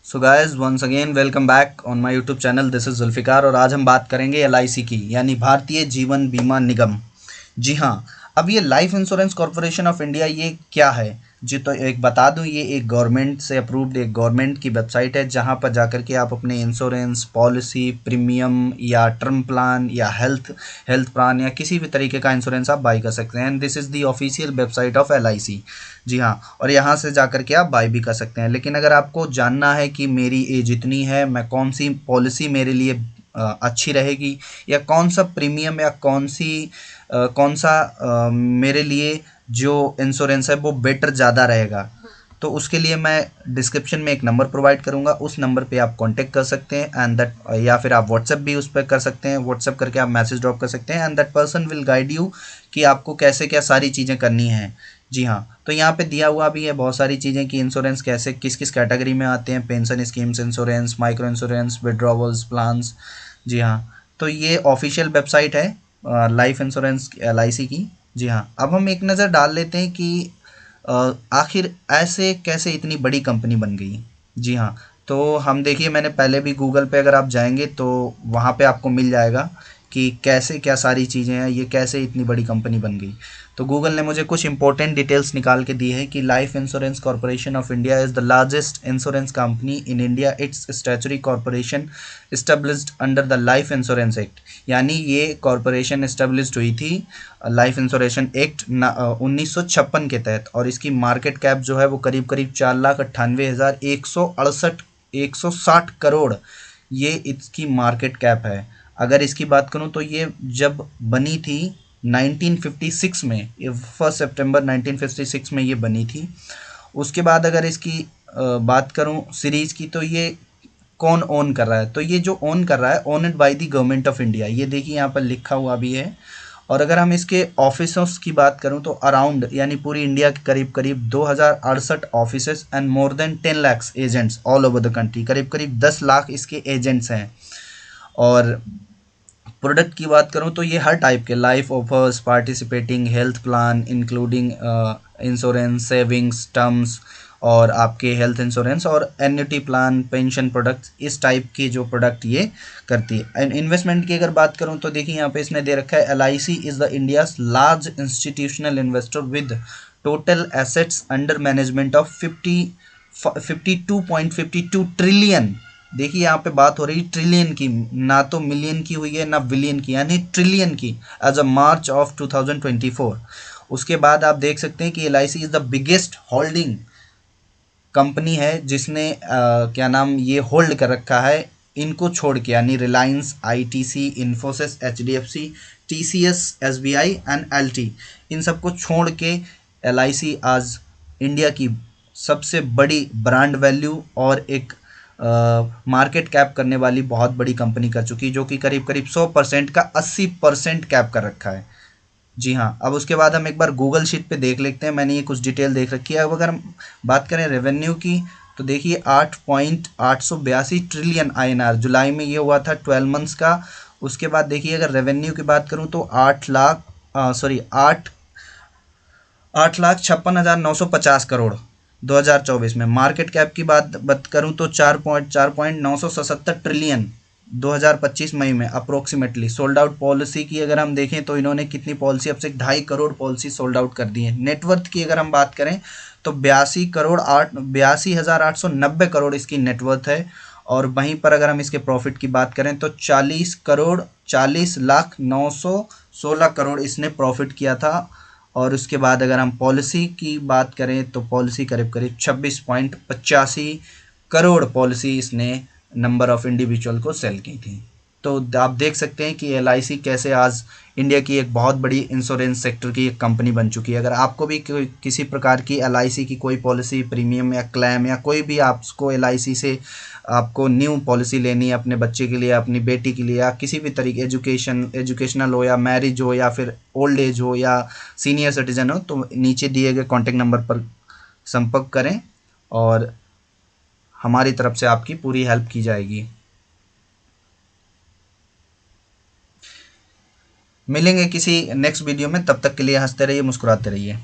So guys once again welcome back on my YouTube channel. This is Zulfikar और आज हम बात करेंगे एलआईसी की, यानी भारतीय जीवन बीमा निगम। जी हाँ। अब ये life insurance corporation of India ये क्या है जी, तो एक बता दूं, ये एक गवर्नमेंट से अप्रूव्ड एक गवर्नमेंट की वेबसाइट है जहां पर जाकर के आप अपने इंश्योरेंस पॉलिसी प्रीमियम या टर्म प्लान या हेल्थ हेल्थ प्लान या किसी भी तरीके का इंश्योरेंस आप बाई कर सकते हैं। And this is the official website of LIC. जी हाँ, और यहाँ से जाकर के आप बाई भी कर सकते हैं। लेकिन अगर आपको जानना है कि मेरी एज इतनी है, मैं कौन सी पॉलिसी मेरे लिए अच्छी रहेगी, या कौन सा प्रीमियम या कौन सा मेरे लिए जो इंश्योरेंस है वो बेटर ज़्यादा रहेगा, तो उसके लिए मैं डिस्क्रिप्शन में एक नंबर प्रोवाइड करूंगा। उस नंबर पे आप कांटेक्ट कर सकते हैं एंड दैट, या फिर आप व्हाट्सएप भी उस पर कर सकते हैं। व्हाट्सएप करके आप मैसेज ड्रॉप कर सकते हैं and that person will guide you कि आपको कैसे क्या सारी चीज़ें करनी हैं। जी हाँ, तो यहाँ पे दिया हुआ भी है बहुत सारी चीज़ें कि इंश्योरेंस कैसे किस किस कैटेगरी में आते हैं, pension schemes insurance, micro insurance, withdrawals plans. जी हाँ, तो ये ऑफिशियल वेबसाइट है लाइफ इंश्योरेंस एलआईसी की। जी हाँ, अब हम एक नज़र डाल लेते हैं कि आखिर ऐसे कैसे इतनी बड़ी कंपनी बन गई। जी हाँ, तो हम देखिए, मैंने पहले भी गूगल पे अगर आप जाएंगे तो वहाँ पे आपको मिल जाएगा कि कैसे क्या सारी चीज़ें हैं, ये कैसे इतनी बड़ी कंपनी बन गई। तो गूगल ने मुझे कुछ इंपॉर्टेंट डिटेल्स निकाल के दी है कि life insurance corporation of India is the largest insurance company in India. It's statutory corporation established under the life insurance act, यानी ये कॉरपोरेशन इस्टेब्लिश्ड हुई थी लाइफ इंश्योरेशन एक्ट 1956 के तहत, और इसकी मार्केट कैप जो है वो करीब करीब 4,98,168 160 करोड़ ये इसकी मार्केट कैप है। अगर इसकी बात करूं तो ये जब बनी थी 1956 में, ये 1 सितंबर 1956 में ये बनी थी। उसके बाद अगर इसकी बात करूं सीरीज की, तो ये कौन ओन कर रहा है, तो ये जो ओन कर रहा है owned by the government of India, ये देखिए यहाँ पर लिखा हुआ भी है। और अगर हम इसके ऑफिसर्स की बात करूं तो अराउंड, यानी पूरी इंडिया के करीब करीब 2068 offices and more than 10 lakh agents all over the country, करीब करीब 10 लाख इसके एजेंट्स हैं। और प्रोडक्ट की बात करूं तो ये हर टाइप के life offers participating health plan including insurance savings terms और आपके हेल्थ इंश्योरेंस और एन्युटी प्लान पेंशन प्रोडक्ट्स, इस टाइप के जो प्रोडक्ट ये करती है। एंड इन्वेस्टमेंट की अगर बात करूं तो देखिए यहाँ पे इसने दे रखा है LIC is the India's large institutional investor with total assets under management of 52.52 trillion. देखिए यहाँ पे बात हो रही ट्रिलियन की, ना तो मिलियन की हुई है ना बिलियन की, यानी ट्रिलियन की एज अ मार्च ऑफ 2024। उसके बाद आप देख सकते हैं कि LIC is the biggest holding company है जिसने क्या नाम ये होल्ड कर रखा है इनको छोड़ के, यानी Reliance, ITC, Infosys, HDFC, TCS, SBI and LT, इन सबको छोड़ के एलआईसी आज इंडिया की सबसे बड़ी ब्रांड वैल्यू और एक मार्केट कैप करने वाली बहुत बड़ी कंपनी कर चुकी, जो कि करीब करीब 100% का 80% कैप कर रखा है। जी हाँ, अब उसके बाद हम एक बार गूगल शीट पे देख लेते हैं, मैंने ये कुछ डिटेल देख रखी है। अब अगर हम बात करें रेवेन्यू की, तो देखिए 8.882 ट्रिलियन आईएनआर जुलाई में ये हुआ था 12 मंथ्स का। उसके बाद देखिए अगर रेवेन्यू की बात करूँ तो 8,56,950 करोड़ 2024 में। मार्केट कैप की बात करूं तो 4.977 ट्रिलियन 2025 मई में अप्रोक्सीमेटली। सोल्ड आउट पॉलिसी की अगर हम देखें तो इन्होंने कितनी पॉलिसी, अब से 2.5 करोड़ पॉलिसी सोल्ड आउट कर दी है। नेटवर्थ की अगर हम बात करें तो 82,890 करोड़ इसकी नेटवर्थ है। और वहीं पर अगर हम इसके प्रॉफिट की बात करें तो 40,40,09,16 करोड़ इसने प्रॉफिट किया था। और उसके बाद अगर हम पॉलिसी की बात करें तो पॉलिसी करीब करीब 26.85 करोड़ पॉलिसी इसने नंबर ऑफ इंडिविजुअल को सेल की थी। तो आप देख सकते हैं कि एलआईसी कैसे आज इंडिया की एक बहुत बड़ी इंश्योरेंस सेक्टर की एक कंपनी बन चुकी है। अगर आपको भी किसी प्रकार की एलआईसी की कोई पॉलिसी प्रीमियम या क्लेम या कोई भी आपको एलआईसी से आपको न्यू पॉलिसी लेनी है अपने बच्चे के लिए, अपनी बेटी के लिए, या किसी भी तरीके एजुकेशनल हो या मैरिज हो या फिर ओल्ड एज हो या सीनियर सिटीजन हो, तो नीचे दिए गए कॉन्टैक्ट नंबर पर संपर्क करें और हमारी तरफ से आपकी पूरी हेल्प की जाएगी। मिलेंगे किसी नेक्स्ट वीडियो में, तब तक के लिए हंसते रहिए, मुस्कुराते रहिए।